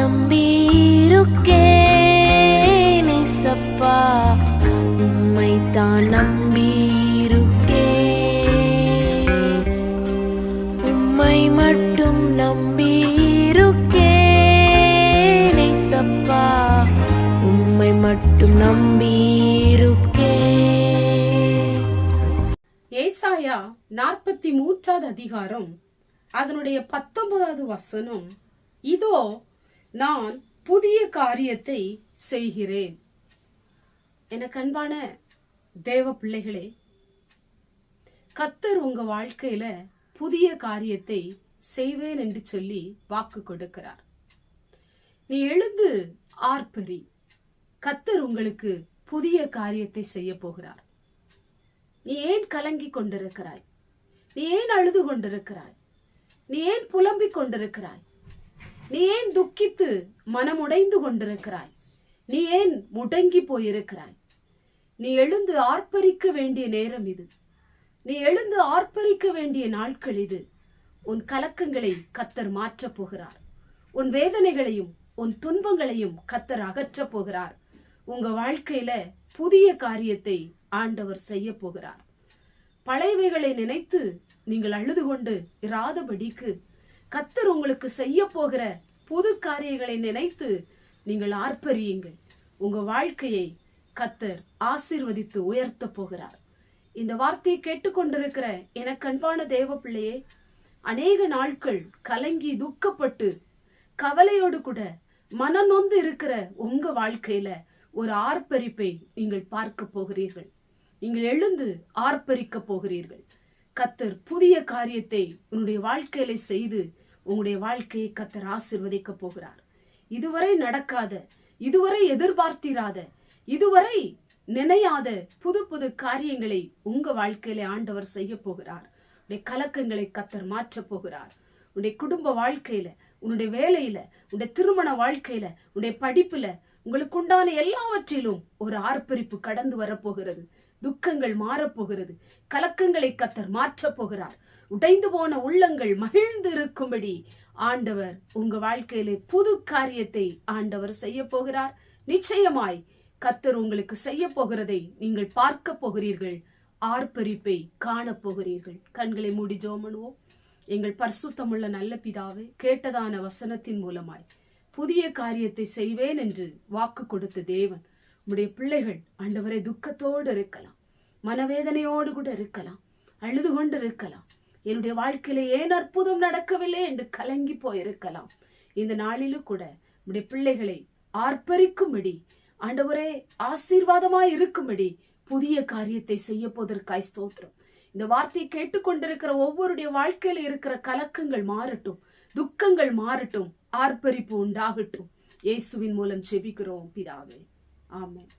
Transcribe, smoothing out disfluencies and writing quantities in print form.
நம்பியிருக்கேன் ஏசப்பா, உம்மைத்தான் நம்பியிருக்கேன், உம்மை மட்டும் நம்பியிருக்கேன் ஏசப்பா, உம்மை மட்டும் நம்பியிருக்கேன். ஏசாயா 43வது அதிகாரம் அதனுடைய 19வது வசனம், இதோ நான் புதிய காரியத்தை செய்கிறேன். எனக்கு அன்பான தேவ பிள்ளைகளே, கர்த்தர் உங்க வாழ்க்கையில புதிய காரியத்தை செய்வேன் என்று சொல்லி வாக்கு கொடுக்கிறார். நீ எழுந்து ஆர்ப்பரி, கர்த்தர் உங்களுக்கு புதிய காரியத்தை செய்ய போகிறார். நீ ஏன் கலங்கி கொண்டிருக்கிறாய்? நீ ஏன் அழுது கொண்டிருக்கிறாய்? நீ ஏன் புலம்பிக் கொண்டிருக்கிறாய்? நீ ஏன் துக்கித்து மனமுடைந்து கொண்டிருக்கிறாய்? நீ ஏன் முடங்கி போயிருக்கிறாய்? நீ எழுந்து ஆர்ப்பரிக்க வேண்டிய நேரம் இது. நீ எழுந்து ஆர்ப்பரிக்க வேண்டிய நாட்கள் இது. உன் கலக்கங்களை கர்த்தர் மாற்றப் போகிறார். உன் வேதனைகளையும் உன் துன்பங்களையும் கர்த்தர் அகற்றப் போகிறார். உங்க வாழ்க்கையில புதிய காரியத்தை ஆண்டவர் செய்ய போகிறார். பழையவைகளை நினைத்து நீங்கள் அழுது கொண்டு இராதபடிக்கு கர்த்தர் உங்களுக்கு செய்ய போகிற புது காரியங்களை நினைத்து நீங்கள் ஆர்ப்பரியுங்கள். உங்க வாழ்க்கையை கர்த்தர் ஆசீர்வதித்து உயர்த்த போகிறார். இந்த வார்த்தையை கேட்டுக்கொண்டிருக்கிற எனக்கு அன்பான தேவ பிள்ளையே, அநேக நாட்கள் கலங்கி துக்கப்பட்டு கவலையோடு கூட மனநொந்து இருக்கிற உங்க வாழ்க்கையில ஒரு ஆர்ப்பரிப்பை நீங்கள் பார்க்க போகிறீர்கள். நீங்கள் எழுந்து ஆர்ப்பரிக்க போகிறீர்கள். கர்த்தர் புதிய காரியத்தை உன்னுடைய வாழ்க்கையில செய்து உங்களுடைய வாழ்க்கையை கர்த்தர் ஆசீர்வதிக்க போகிறார். இதுவரை நடக்காத, இதுவரை எதிர்பார்த்திராத, இதுவரை நினையாத புது புது காரியங்களை உங்க வாழ்க்கையில ஆண்டவர் செய்ய போகிறார். உன்னுடைய கலக்கங்களை கர்த்தர் மாற்ற போகிறார். உன்னுடைய குடும்ப வாழ்க்கையில, உன்னுடைய வேலையில, உன்னுடைய திருமண வாழ்க்கையில, உன்னுடைய படிப்புல, உங்களுக்கு உண்டான எல்லாவற்றிலும் ஒரு ஆர்ப்பரிப்பு கடந்து வரப்போகிறது. துக்கங்கள் மாறப்போகிறது. கலக்கங்களை கர்த்தர் மாற்றப் போகிறார். உடைந்து போன உள்ளங்கள் மகிழ்ந்து இருக்கும்படி ஆண்டவர் உங்க வாழ்க்கையிலே புது காரியத்தை ஆண்டவர் செய்ய போகிறார். நிச்சயமாய் கர்த்தர் உங்களுக்கு செய்ய போகிறதை நீங்கள் பார்க்க போகிறீர்கள். ஆர்ப்பரிப்பை காண போகிறீர்கள். கண்களை மூடி ஜெபம் பண்ணுவோம். எங்கள் பரிசுத்தமுள்ள நல்ல பிதாவே, கேட்டதான வசனத்தின் மூலமாய் புதிய காரியத்தை செய்வேன் என்று வாக்கு கொடுத்த தேவன், உம்முடைய பிள்ளைகள் ஆண்டவரை துக்கத்தோடு இருக்கலாம், மனவேதனையோடு கூட இருக்கலாம், அழுது கொண்டு இருக்கலாம், என்னுடைய வாழ்க்கையில ஏன் அற்புதம் நடக்கவில்லை என்று கலங்கி போயிருக்கலாம். இந்த நாளிலும் கூட உம்முடைய பிள்ளைகளை ஆர்ப்பரிக்கும்படி, ஆண்டவரே ஆசீர்வாதமாய் இருக்கும்படி புதிய காரியத்தை செய்ய போவதற்காய் ஸ்தோத்திரம். இந்த வார்த்தையை கேட்டுக்கொண்டிருக்கிற ஒவ்வொருடைய வாழ்க்கையில இருக்கிற கலக்கங்கள் மாறட்டும், துக்கங்கள் மாறட்டும், ஆர்ப்பரிப்பு உண்டாகட்டும். இயேசுவின் மூலம் ஜெபிக்கிறோம் பிதாவே, ஆமென்.